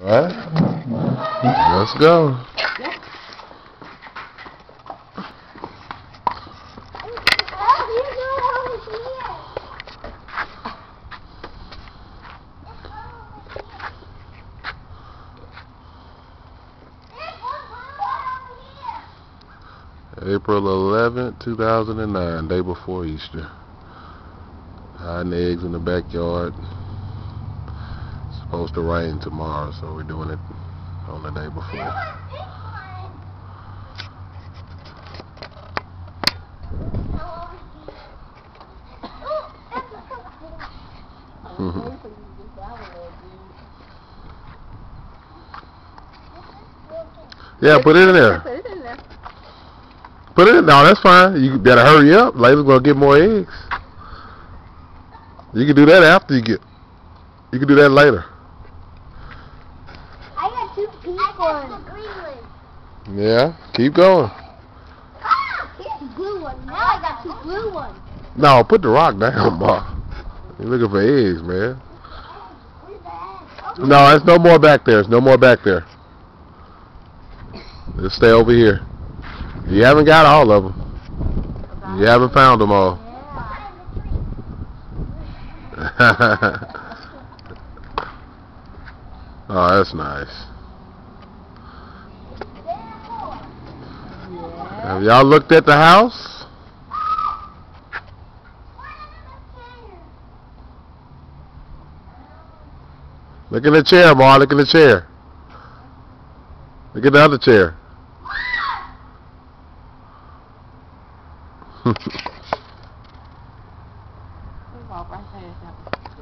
Alright, let's go. April 11th, 2009, day before Easter. Hiding eggs in the backyard. It's supposed to rain tomorrow, so we're doing it on the day before. Yeah, put it in there. Put it in. No, that's fine. You better hurry up. Layla's gonna get more eggs. You can do that after you get. You can do that later. I got 2 pink ones. Yeah, keep going. Here's the blue one. Now I got 2 blue ones. No, put the rock down, boy. You're looking for eggs, man. No, there's no more back there. There's no more back there. Just stay over here. You haven't got all of them. You haven't found them all. Oh, that's nice. Have y'all looked at the house? Look in the chair, Ma. Look in the chair. Look at the other chair.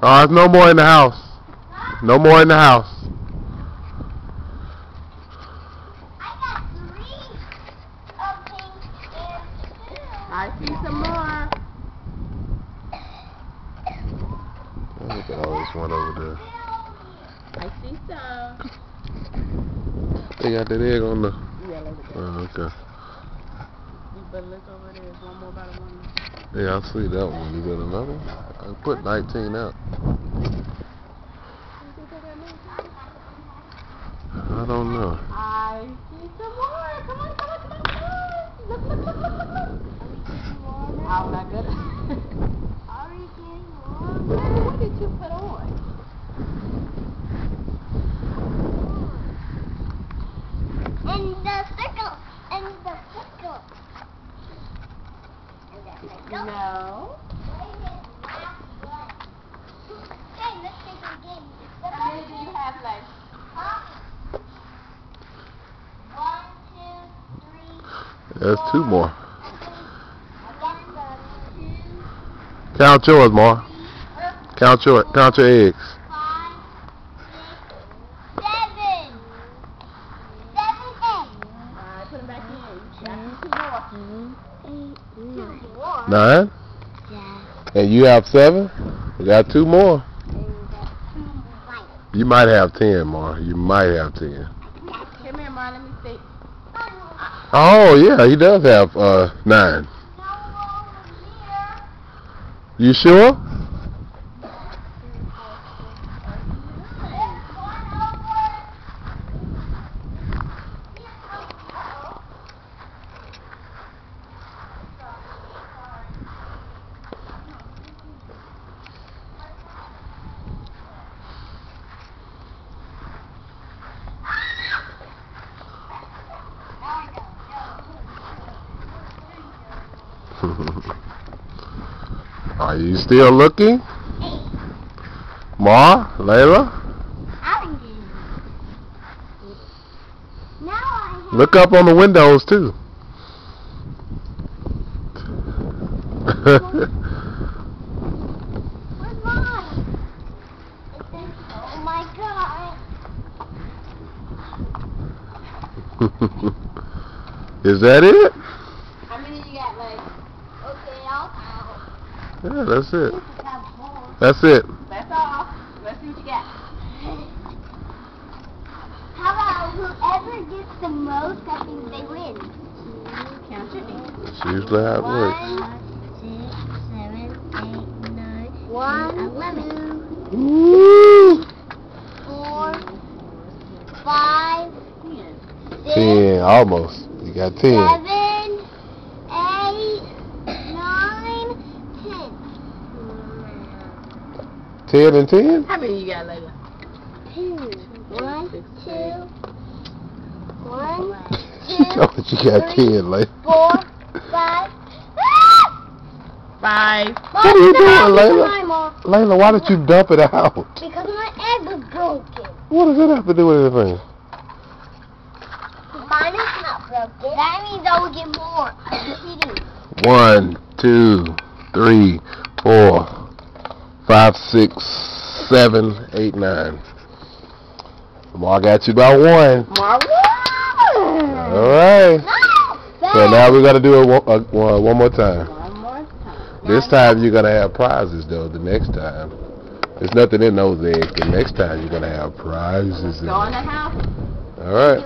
Oh, there's no more in the house. No more in the house. I see some more. Look at all this one over there. I see some. They got that egg on the... Yeah, look at that. Oh, okay. You better look over there. There's one more by the one. Yeah, I see that one. You got another one? I put 19 out. I don't know. I see some more. Come on, come on, come on, come on. Look, look, look, look, look, look. Oh my goodness. What did you put on? And the circle. And the circle. And the circle. No. Okay, let's take a game. How many do you have left? Huh? 1, 2, 3. There's 2 more. I Count yours, Ma. Count your eggs. 5, 6, 7. 7 eggs. Alright, put them back in. Got 2 more. 2 more. 9. Yeah. And you have 7? We got 2 more. You might have 10 more. You might have 10. Come here, Ma. Let me see. Oh, yeah, he does have 9. You sure? Are you still looking? Ma? Layla? Look up on the windows too. Where's mine? Oh my God. Is that it? How many you got left? Okay, I'll count. Yeah, that's it. This has got more. That's it. That's all. Let's see what you got. How about whoever gets the most, I think they win. Count your eggs. That's usually how it works. 1, 2, 7, 8, 9. 1, 2, 3, 4, 5, 6, 7, 8, 9. 10, almost. You got 10. 7, 8, 9, 10. 10 and 10? How many you got, Layla? 2. 1, 2. 1, She told you got 10, Layla. 4, 5. 5. What are you doing, Layla? Layla, why did you dump it out? Because my egg was broken. What does that have to do with anything? Mine is not broken. That means I will get more. I'm cheating. 1, 2, 3, 4, 5, 6, 7, 8, 9. Mark got you by 1. All right. No! So now we're gonna do it one more time. One more time. This time you're gonna have prizes though. The next time, there's nothing in those eggs. The next time you're gonna have prizes. Go in the house. All right.